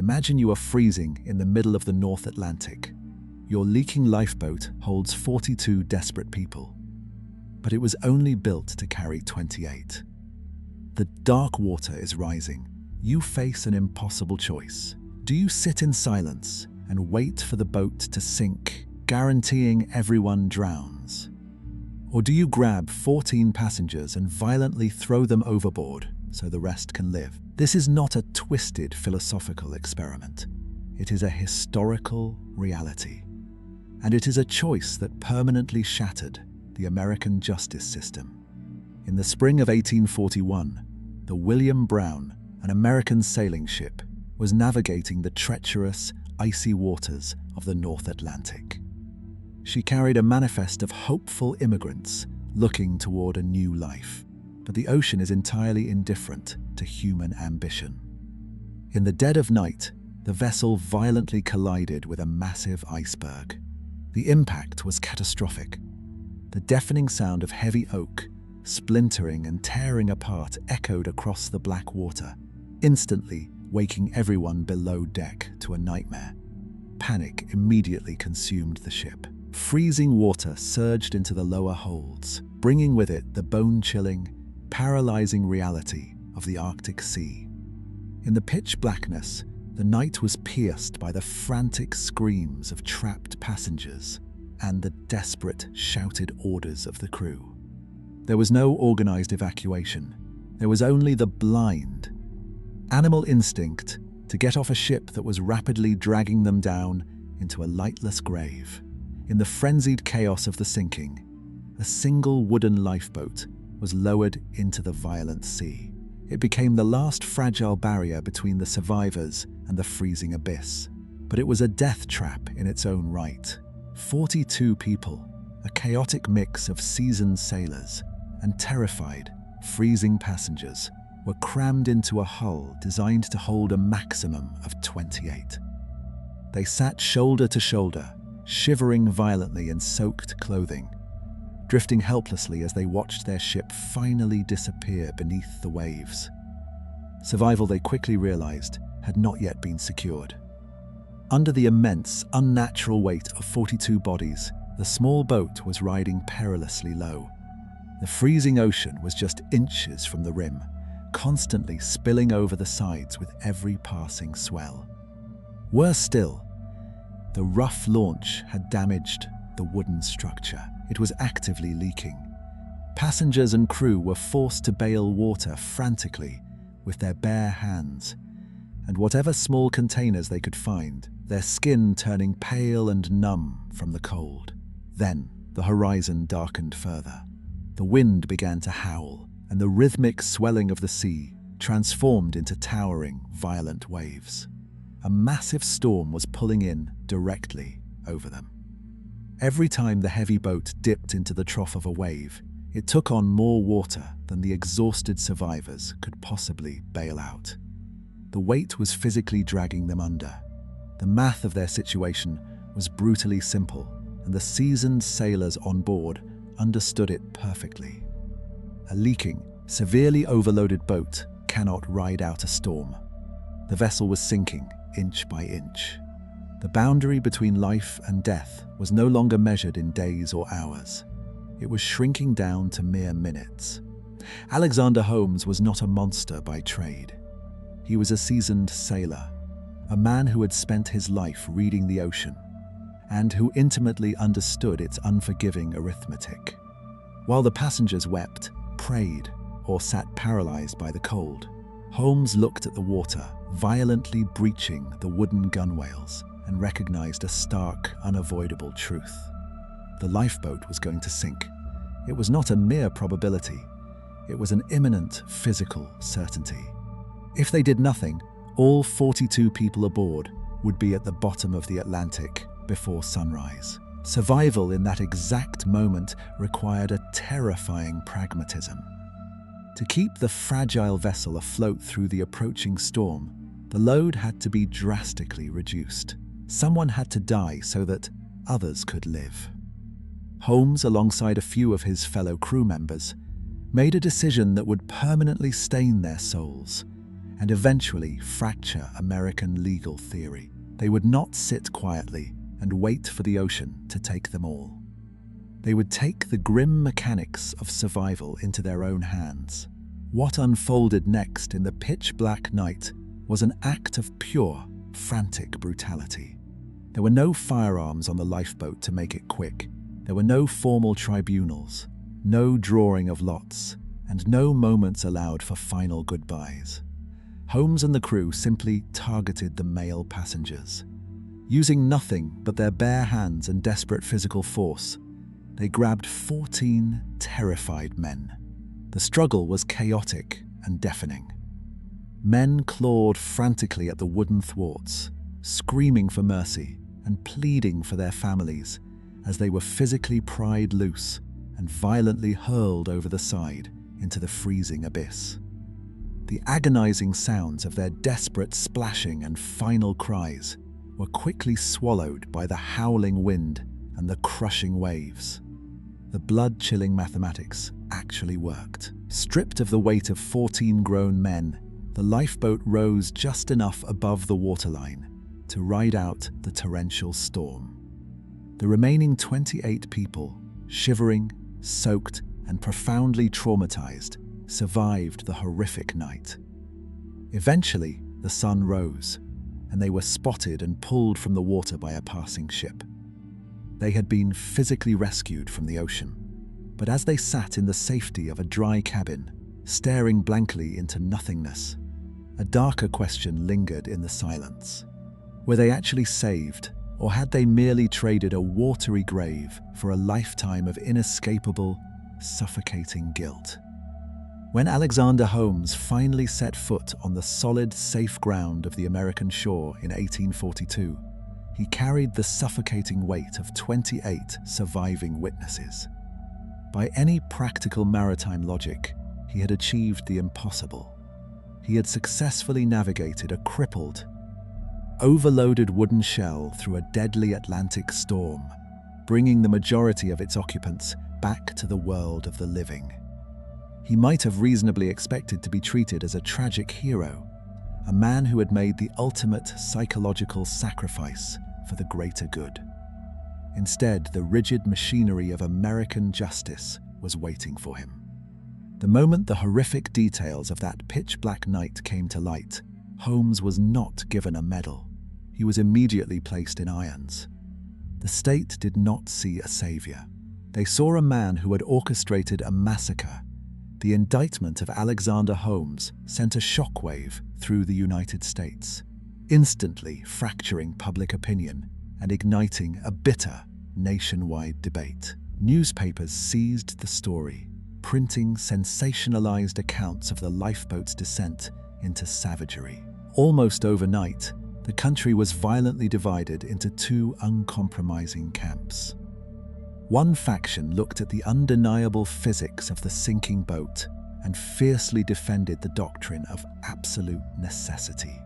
Imagine you are freezing in the middle of the North Atlantic. Your leaking lifeboat holds 42 desperate people, but it was only built to carry 28. The dark water is rising. You face an impossible choice. Do you sit in silence and wait for the boat to sink, guaranteeing everyone drowns? Or do you grab 14 passengers and violently throw them overboard so the rest can live? This is not a twisted philosophical experiment. It is a historical reality. And it is a choice that permanently shattered the American justice system. In the spring of 1841, the William Brown, an American sailing ship, was navigating the treacherous, icy waters of the North Atlantic. She carried a manifest of hopeful immigrants looking toward a new life, but the ocean is entirely indifferent to human ambition. In the dead of night, the vessel violently collided with a massive iceberg. The impact was catastrophic. The deafening sound of heavy oak, splintering and tearing apart, echoed across the black water, instantly waking everyone below deck to a nightmare. Panic immediately consumed the ship. Freezing water surged into the lower holds, bringing with it the bone-chilling, paralyzing reality of the Arctic Sea. In the pitch blackness, the night was pierced by the frantic screams of trapped passengers and the desperate, shouted orders of the crew. There was no organized evacuation. There was only the blind, animal instinct to get off a ship that was rapidly dragging them down into a lightless grave. In the frenzied chaos of the sinking, a single wooden lifeboat was lowered into the violent sea. It became the last fragile barrier between the survivors and the freezing abyss. But it was a death trap in its own right. 42 people, a chaotic mix of seasoned sailors and terrified, freezing passengers, were crammed into a hull designed to hold a maximum of 28. They sat shoulder to shoulder, shivering violently in soaked clothing, drifting helplessly as they watched their ship finally disappear beneath the waves. Survival, they quickly realized, had not yet been secured. Under the immense, unnatural weight of 42 bodies, the small boat was riding perilously low. The freezing ocean was just inches from the rim, constantly spilling over the sides with every passing swell. Worse still, the rough launch had damaged the wooden structure. It was actively leaking. Passengers and crew were forced to bail water frantically with their bare hands, and whatever small containers they could find, their skin turning pale and numb from the cold. Then the horizon darkened further. The wind began to howl, and the rhythmic swelling of the sea transformed into towering, violent waves. A massive storm was pulling in directly over them. Every time the heavy boat dipped into the trough of a wave, it took on more water than the exhausted survivors could possibly bail out. The weight was physically dragging them under. The math of their situation was brutally simple, and the seasoned sailors on board understood it perfectly. A leaking, severely overloaded boat cannot ride out a storm. The vessel was sinking inch by inch. The boundary between life and death was no longer measured in days or hours. It was shrinking down to mere minutes. Alexander Holmes was not a monster by trade. He was a seasoned sailor, a man who had spent his life reading the ocean, and who intimately understood its unforgiving arithmetic. While the passengers wept, prayed, or sat paralyzed by the cold, Holmes looked at the water, violently breaching the wooden gunwales, and recognized a stark, unavoidable truth. The lifeboat was going to sink. It was not a mere probability. It was an imminent physical certainty. If they did nothing, all 42 people aboard would be at the bottom of the Atlantic before sunrise. Survival in that exact moment required a terrifying pragmatism. To keep the fragile vessel afloat through the approaching storm, the load had to be drastically reduced. Someone had to die so that others could live. Holmes, alongside a few of his fellow crew members, made a decision that would permanently stain their souls and eventually fracture American legal theory. They would not sit quietly and wait for the ocean to take them all. They would take the grim mechanics of survival into their own hands. What unfolded next in the pitch-black night was an act of pure, frantic brutality. There were no firearms on the lifeboat to make it quick. There were no formal tribunals, no drawing of lots, and no moments allowed for final goodbyes. Holmes and the crew simply targeted the male passengers. Using nothing but their bare hands and desperate physical force, they grabbed 14 terrified men. The struggle was chaotic and deafening. Men clawed frantically at the wooden thwarts, screaming for mercy and pleading for their families as they were physically pried loose and violently hurled over the side into the freezing abyss. The agonizing sounds of their desperate splashing and final cries were quickly swallowed by the howling wind and the crushing waves. The blood-chilling mathematics actually worked. Stripped of the weight of 14 grown men, the lifeboat rose just enough above the waterline to ride out the torrential storm. The remaining 28 people, shivering, soaked, and profoundly traumatized, survived the horrific night. Eventually, the sun rose, and they were spotted and pulled from the water by a passing ship. They had been physically rescued from the ocean, but as they sat in the safety of a dry cabin, staring blankly into nothingness, a darker question lingered in the silence. Were they actually saved, or had they merely traded a watery grave for a lifetime of inescapable, suffocating guilt? When Alexander Holmes finally set foot on the solid, safe ground of the American shore in 1842, he carried the suffocating weight of 28 surviving witnesses. By any practical maritime logic, he had achieved the impossible. He had successfully navigated a crippled, overloaded wooden shell through a deadly Atlantic storm, bringing the majority of its occupants back to the world of the living. He might have reasonably expected to be treated as a tragic hero, a man who had made the ultimate psychological sacrifice for the greater good. Instead, the rigid machinery of American justice was waiting for him. The moment the horrific details of that pitch-black night came to light, Holmes was not given a medal. He was immediately placed in irons. The state did not see a savior. They saw a man who had orchestrated a massacre. The indictment of Alexander Holmes sent a shockwave through the United States, instantly fracturing public opinion and igniting a bitter nationwide debate. Newspapers seized the story, printing sensationalized accounts of the lifeboat's descent into savagery. Almost overnight, the country was violently divided into two uncompromising camps. One faction looked at the undeniable physics of the sinking boat and fiercely defended the doctrine of absolute necessity.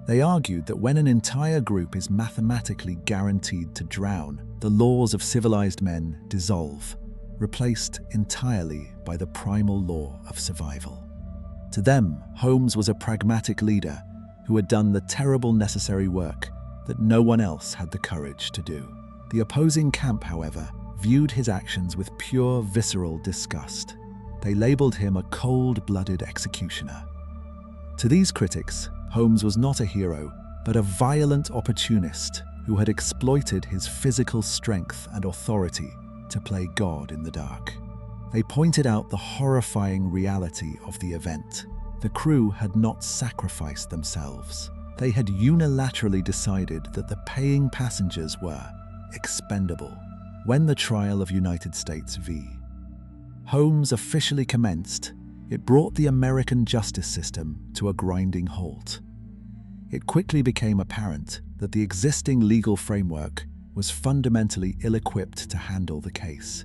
They argued that when an entire group is mathematically guaranteed to drown, the laws of civilized men dissolve, replaced entirely by the primal law of survival. To them, Holmes was a pragmatic leader who had done the terrible necessary work that no one else had the courage to do. The opposing camp, however, viewed his actions with pure visceral disgust. They labeled him a cold-blooded executioner. To these critics, Holmes was not a hero, but a violent opportunist who had exploited his physical strength and authority to play God in the dark. They pointed out the horrifying reality of the event. The crew had not sacrificed themselves. They had unilaterally decided that the paying passengers were expendable. When the trial of United States v. Holmes officially commenced, it brought the American justice system to a grinding halt. It quickly became apparent that the existing legal framework was fundamentally ill-equipped to handle the case.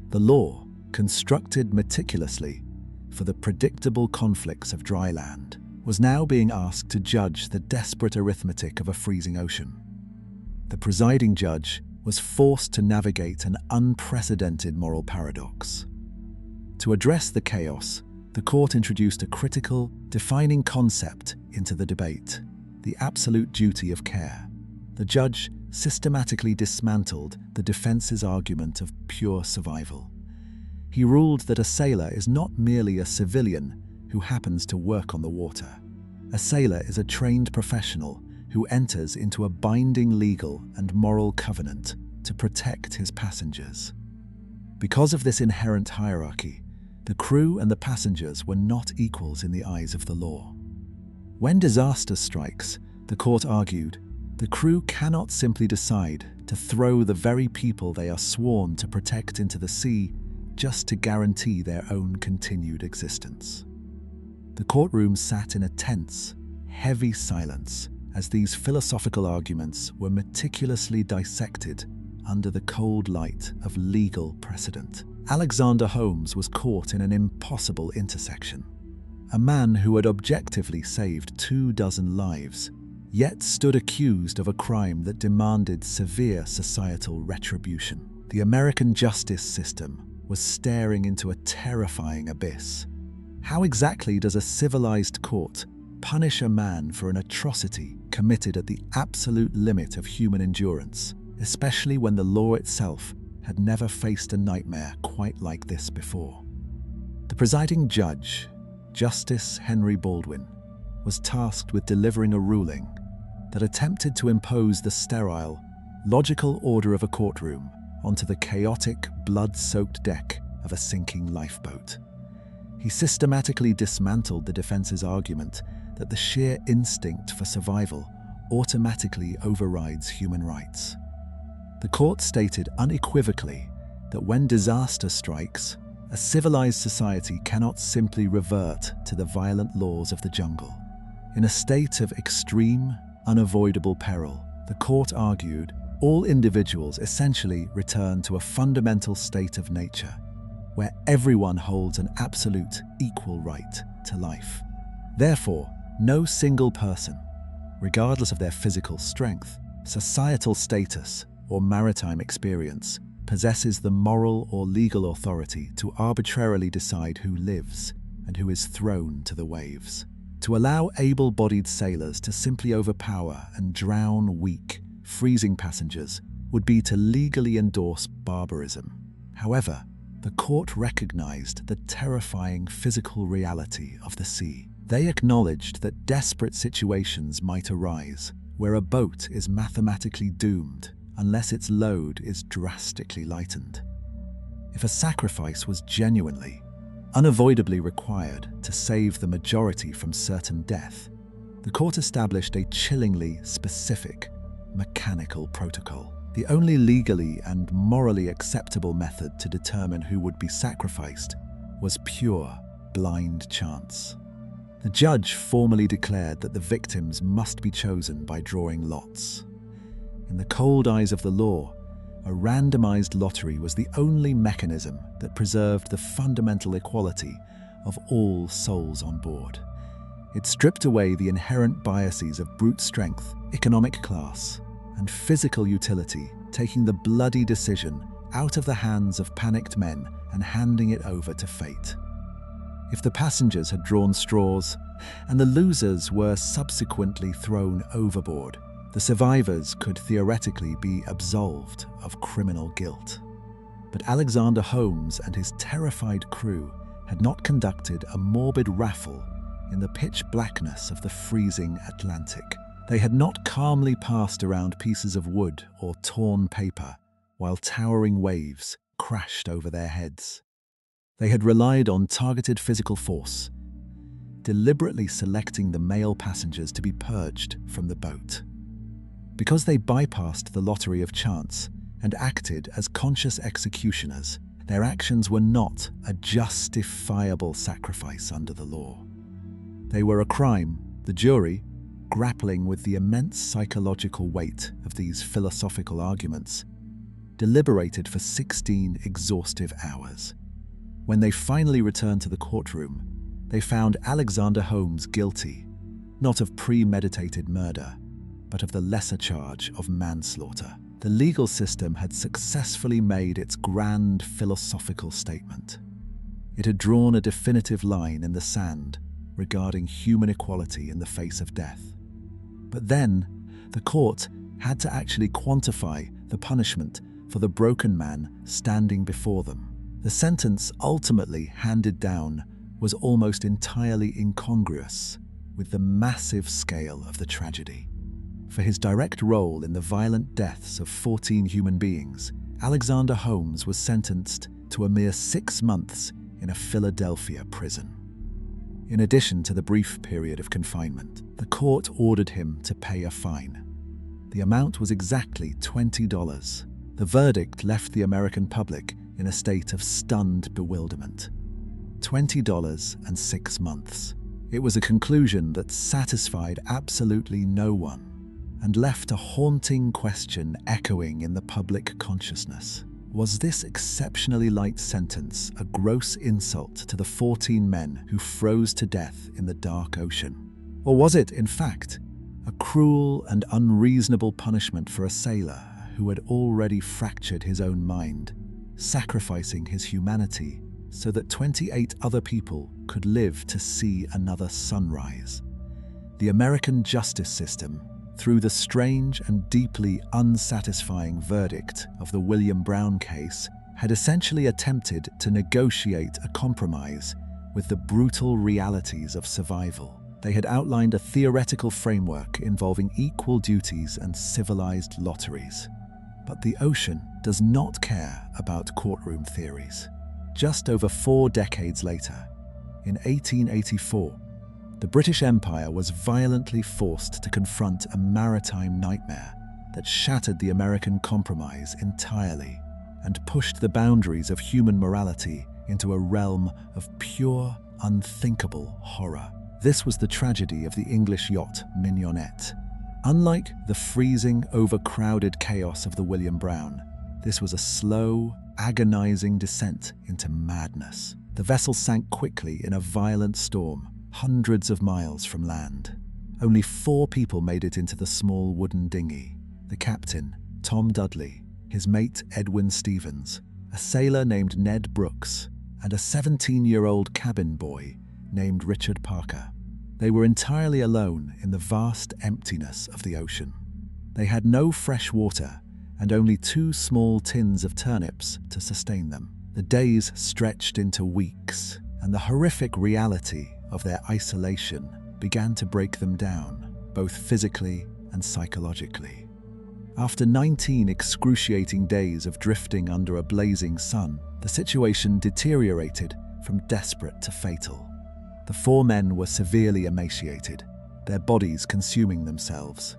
The law, constructed meticulously for the predictable conflicts of dry land, was now being asked to judge the desperate arithmetic of a freezing ocean. The presiding judge was forced to navigate an unprecedented moral paradox. To address the chaos, The court introduced a critical, defining concept into the debate: the absolute duty of care. The judge systematically dismantled the defense's argument of pure survival. He ruled that a sailor is not merely a civilian who happens to work on the water. A sailor is a trained professional who enters into a binding legal and moral covenant to protect his passengers. Because of this inherent hierarchy, the crew and the passengers were not equals in the eyes of the law. When disaster strikes, the court argued, the crew cannot simply decide to throw the very people they are sworn to protect into the sea just to guarantee their own continued existence. The courtroom sat in a tense, heavy silence as these philosophical arguments were meticulously dissected under the cold light of legal precedent. Alexander Holmes was caught in an impossible intersection. A man who had objectively saved 24 lives, yet stood accused of a crime that demanded severe societal retribution. The American justice system was staring into a terrifying abyss. How exactly does a civilized court punish a man for an atrocity committed at the absolute limit of human endurance, especially when the law itself had never faced a nightmare quite like this before? The presiding judge, Justice Henry Baldwin, was tasked with delivering a ruling that attempted to impose the sterile, logical order of a courtroom onto the chaotic, blood-soaked deck of a sinking lifeboat. He systematically dismantled the defense's argument that the sheer instinct for survival automatically overrides human rights. The court stated unequivocally that when disaster strikes, a civilized society cannot simply revert to the violent laws of the jungle. In a state of extreme, unavoidable peril, the court argued all individuals essentially return to a fundamental state of nature, where everyone holds an absolute equal right to life. Therefore, no single person, regardless of their physical strength, societal status, or maritime experience, possesses the moral or legal authority to arbitrarily decide who lives and who is thrown to the waves. To allow able-bodied sailors to simply overpower and drown weak, freezing passengers would be to legally endorse barbarism. However, the court recognized the terrifying physical reality of the sea. They acknowledged that desperate situations might arise where a boat is mathematically doomed unless its load is drastically lightened. If a sacrifice was genuinely, unavoidably required to save the majority from certain death, the court established a chillingly specific, mechanical protocol. The only legally and morally acceptable method to determine who would be sacrificed was pure, blind chance. The judge formally declared that the victims must be chosen by drawing lots. In the cold eyes of the law, a randomized lottery was the only mechanism that preserved the fundamental equality of all souls on board. It stripped away the inherent biases of brute strength, economic class, and physical utility, taking the bloody decision out of the hands of panicked men and handing it over to fate. If the passengers had drawn straws, and the losers were subsequently thrown overboard, the survivors could theoretically be absolved of criminal guilt. But Alexander Holmes and his terrified crew had not conducted a morbid raffle in the pitch blackness of the freezing Atlantic. They had not calmly passed around pieces of wood or torn paper while towering waves crashed over their heads. They had relied on targeted physical force, deliberately selecting the male passengers to be purged from the boat. Because they bypassed the lottery of chance and acted as conscious executioners, their actions were not a justifiable sacrifice under the law. They were a crime. The jury, grappling with the immense psychological weight of these philosophical arguments, deliberated for 16 exhaustive hours. When they finally returned to the courtroom, they found Alexander Holmes guilty, not of premeditated murder, but of the lesser charge of manslaughter. The legal system had successfully made its grand philosophical statement. It had drawn a definitive line in the sand regarding human equality in the face of death. But then, the court had to actually quantify the punishment for the broken man standing before them. The sentence ultimately handed down was almost entirely incongruous with the massive scale of the tragedy. For his direct role in the violent deaths of 14 human beings, Alexander Holmes was sentenced to a mere 6 months in a Philadelphia prison. In addition to the brief period of confinement, the court ordered him to pay a fine. The amount was exactly $20. The verdict left the American public in a state of stunned bewilderment. $20 and 6 months. It was a conclusion that satisfied absolutely no one and left a haunting question echoing in the public consciousness. Was this exceptionally light sentence a gross insult to the 14 men who froze to death in the dark ocean? Or was it, in fact, a cruel and unreasonable punishment for a sailor who had already fractured his own mind, sacrificing his humanity so that 28 other people could live to see another sunrise? The American justice system, through the strange and deeply unsatisfying verdict of the William Brown case, had essentially attempted to negotiate a compromise with the brutal realities of survival. They had outlined a theoretical framework involving equal duties and civilized lotteries. But the ocean does not care about courtroom theories. Just over 4 decades later, in 1884, the British Empire was violently forced to confront a maritime nightmare that shattered the American compromise entirely and pushed the boundaries of human morality into a realm of pure, unthinkable horror. This was the tragedy of the English yacht Mignonette. Unlike the freezing, overcrowded chaos of the William Brown, this was a slow, agonizing descent into madness. The vessel sank quickly in a violent storm, hundreds of miles from land. Only 4 people made it into the small wooden dinghy: the captain, Tom Dudley, his mate Edwin Stephens, a sailor named Ned Brooks, and a 17-year-old cabin boy named Richard Parker. They were entirely alone in the vast emptiness of the ocean. They had no fresh water and only 2 small tins of turnips to sustain them. The days stretched into weeks, and the horrific reality of their isolation began to break them down, both physically and psychologically. After 19 excruciating days of drifting under a blazing sun, the situation deteriorated from desperate to fatal. The 4 men were severely emaciated, their bodies consuming themselves.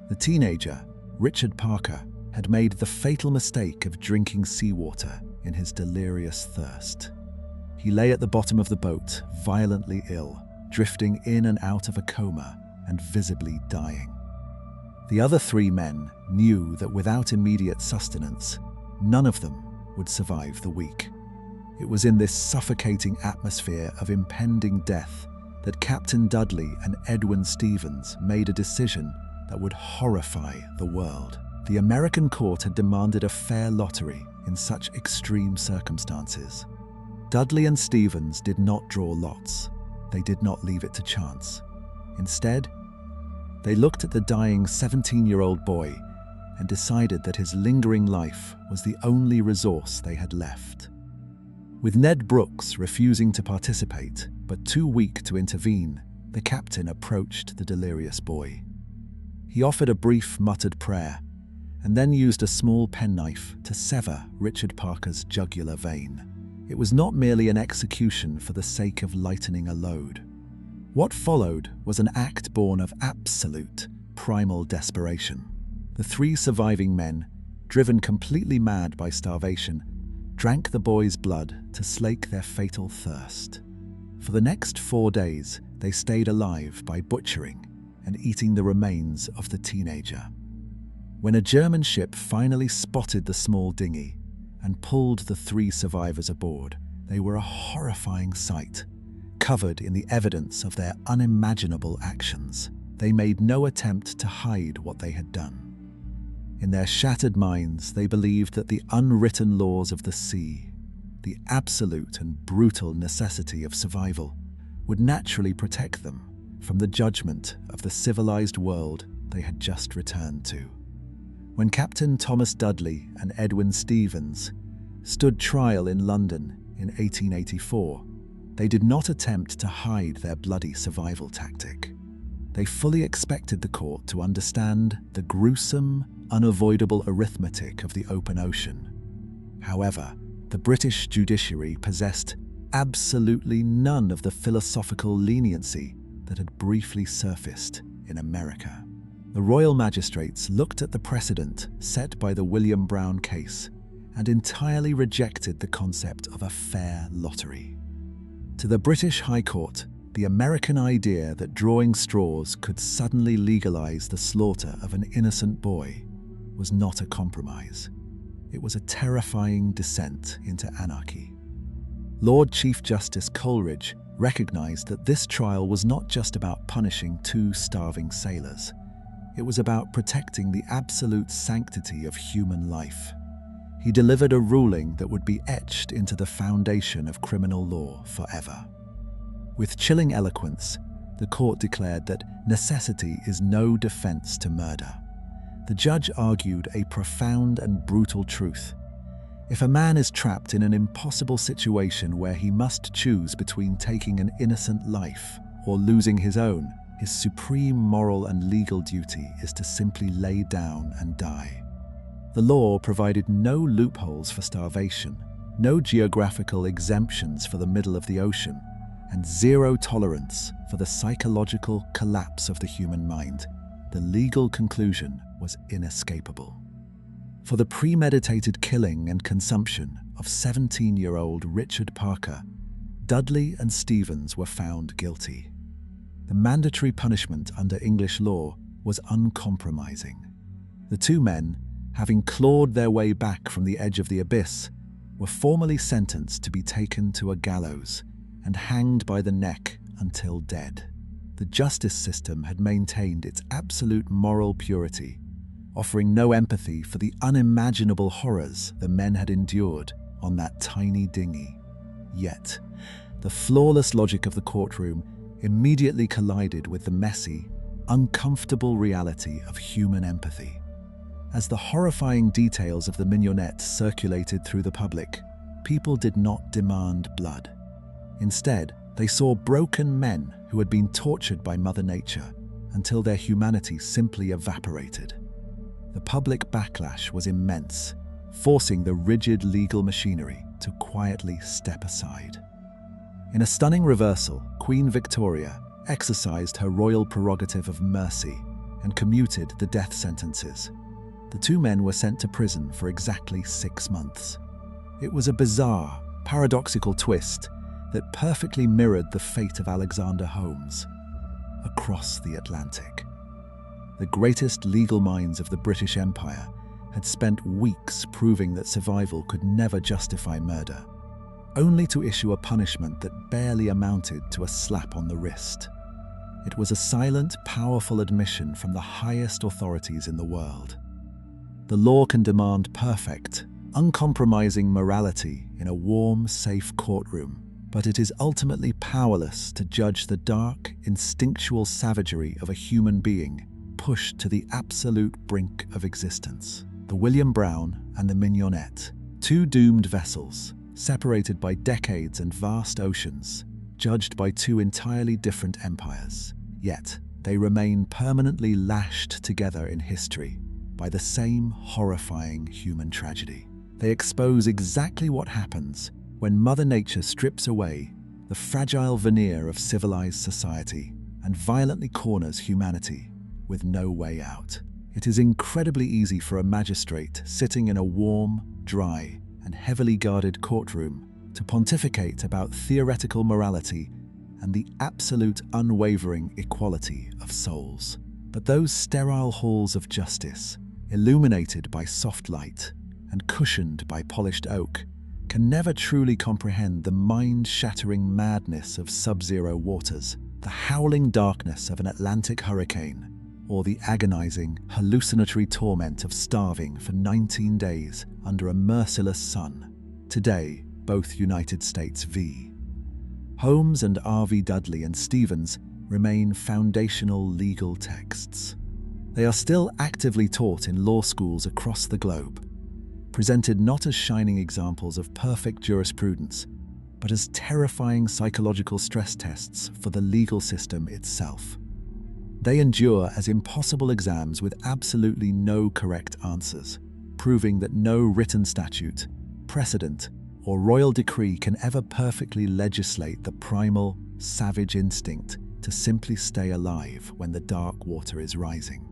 The teenager, Richard Parker, had made the fatal mistake of drinking seawater in his delirious thirst. He lay at the bottom of the boat, violently ill, drifting in and out of a coma and visibly dying. The other 3 men knew that without immediate sustenance, none of them would survive the week. It was in this suffocating atmosphere of impending death that Captain Dudley and Edwin Stephens made a decision that would horrify the world. The American court had demanded a fair lottery in such extreme circumstances. Dudley and Stephens did not draw lots. They did not leave it to chance. Instead, they looked at the dying 17-year-old boy and decided that his lingering life was the only resource they had left. With Ned Brooks refusing to participate, but too weak to intervene, the captain approached the delirious boy. He offered a brief muttered prayer, and then used a small penknife to sever Richard Parker's jugular vein. It was not merely an execution for the sake of lightening a load. What followed was an act born of absolute, primal desperation. The 3 surviving men, driven completely mad by starvation, drank the boy's blood to slake their fatal thirst. For the next 4 days, they stayed alive by butchering and eating the remains of the teenager. When a German ship finally spotted the small dinghy and pulled the 3 survivors aboard, they were a horrifying sight, covered in the evidence of their unimaginable actions. They made no attempt to hide what they had done. In their shattered minds, they believed that the unwritten laws of the sea, the absolute and brutal necessity of survival, would naturally protect them from the judgment of the civilized world they had just returned to. When Captain Thomas Dudley and Edwin Stephens stood trial in London in 1884, they did not attempt to hide their bloody survival tactic. They fully expected the court to understand the gruesome, unavoidable arithmetic of the open ocean. However, the British judiciary possessed absolutely none of the philosophical leniency that had briefly surfaced in America. The royal magistrates looked at the precedent set by the William Brown case and entirely rejected the concept of a fair lottery. To the British High Court, the American idea that drawing straws could suddenly legalize the slaughter of an innocent boy was not a compromise. It was a terrifying descent into anarchy. Lord Chief Justice Coleridge recognized that this trial was not just about punishing two starving sailors. It was about protecting the absolute sanctity of human life. He delivered a ruling that would be etched into the foundation of criminal law forever. With chilling eloquence, the court declared that necessity is no defense to murder. The judge argued a profound and brutal truth. If a man is trapped in an impossible situation where he must choose between taking an innocent life or losing his own, his supreme moral and legal duty is to simply lay down and die. The law provided no loopholes for starvation, no geographical exemptions for the middle of the ocean, and zero tolerance for the psychological collapse of the human mind. The legal conclusion was inescapable. For the premeditated killing and consumption of 17-year-old Richard Parker, Dudley and Stephens were found guilty. The mandatory punishment under English law was uncompromising. The two men, having clawed their way back from the edge of the abyss, were formally sentenced to be taken to a gallows and hanged by the neck until dead. The justice system had maintained its absolute moral purity, offering no empathy for the unimaginable horrors the men had endured on that tiny dinghy. Yet, the flawless logic of the courtroom immediately collided with the messy, uncomfortable reality of human empathy. As the horrifying details of the Mignonette circulated through the public, people did not demand blood. Instead, they saw broken men who had been tortured by Mother Nature until their humanity simply evaporated. The public backlash was immense, forcing the rigid legal machinery to quietly step aside. In a stunning reversal, Queen Victoria exercised her royal prerogative of mercy and commuted the death sentences. The two men were sent to prison for exactly 6 months. It was a bizarre, paradoxical twist that perfectly mirrored the fate of Alexander Holmes across the Atlantic. The greatest legal minds of the British Empire had spent weeks proving that survival could never justify murder, only to issue a punishment that barely amounted to a slap on the wrist. It was a silent, powerful admission from the highest authorities in the world. The law can demand perfect, uncompromising morality in a warm, safe courtroom, but it is ultimately powerless to judge the dark, instinctual savagery of a human being pushed to the absolute brink of existence. The William Brown and the Mignonette, two doomed vessels, separated by decades and vast oceans, judged by two entirely different empires. Yet, they remain permanently lashed together in history by the same horrifying human tragedy. They expose exactly what happens when Mother Nature strips away the fragile veneer of civilized society and violently corners humanity with no way out. It is incredibly easy for a magistrate sitting in a warm, dry, and heavily guarded courtroom to pontificate about theoretical morality and the absolute unwavering equality of souls. But those sterile halls of justice, illuminated by soft light and cushioned by polished oak, can never truly comprehend the mind-shattering madness of sub-zero waters, the howling darkness of an Atlantic hurricane, or the agonizing, hallucinatory torment of starving for 19 days under a merciless sun. Today, both United States v. Holmes and R v. Dudley and Stephens remain foundational legal texts. They are still actively taught in law schools across the globe, presented not as shining examples of perfect jurisprudence, but as terrifying psychological stress tests for the legal system itself. They endure as impossible exams with absolutely no correct answers, proving that no written statute, precedent, or royal decree can ever perfectly legislate the primal, savage instinct to simply stay alive when the dark water is rising.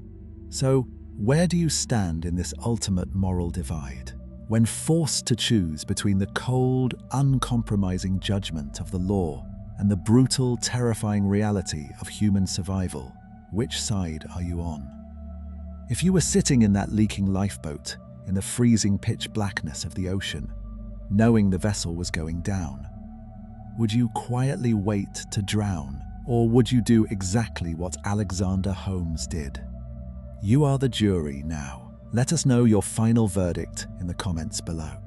So, where do you stand in this ultimate moral divide? When forced to choose between the cold, uncompromising judgment of the law and the brutal, terrifying reality of human survival, which side are you on? If you were sitting in that leaking lifeboat in the freezing pitch blackness of the ocean, knowing the vessel was going down, would you quietly wait to drown, or would you do exactly what Alexander Holmes did? You are the jury now. Let us know your final verdict in the comments below.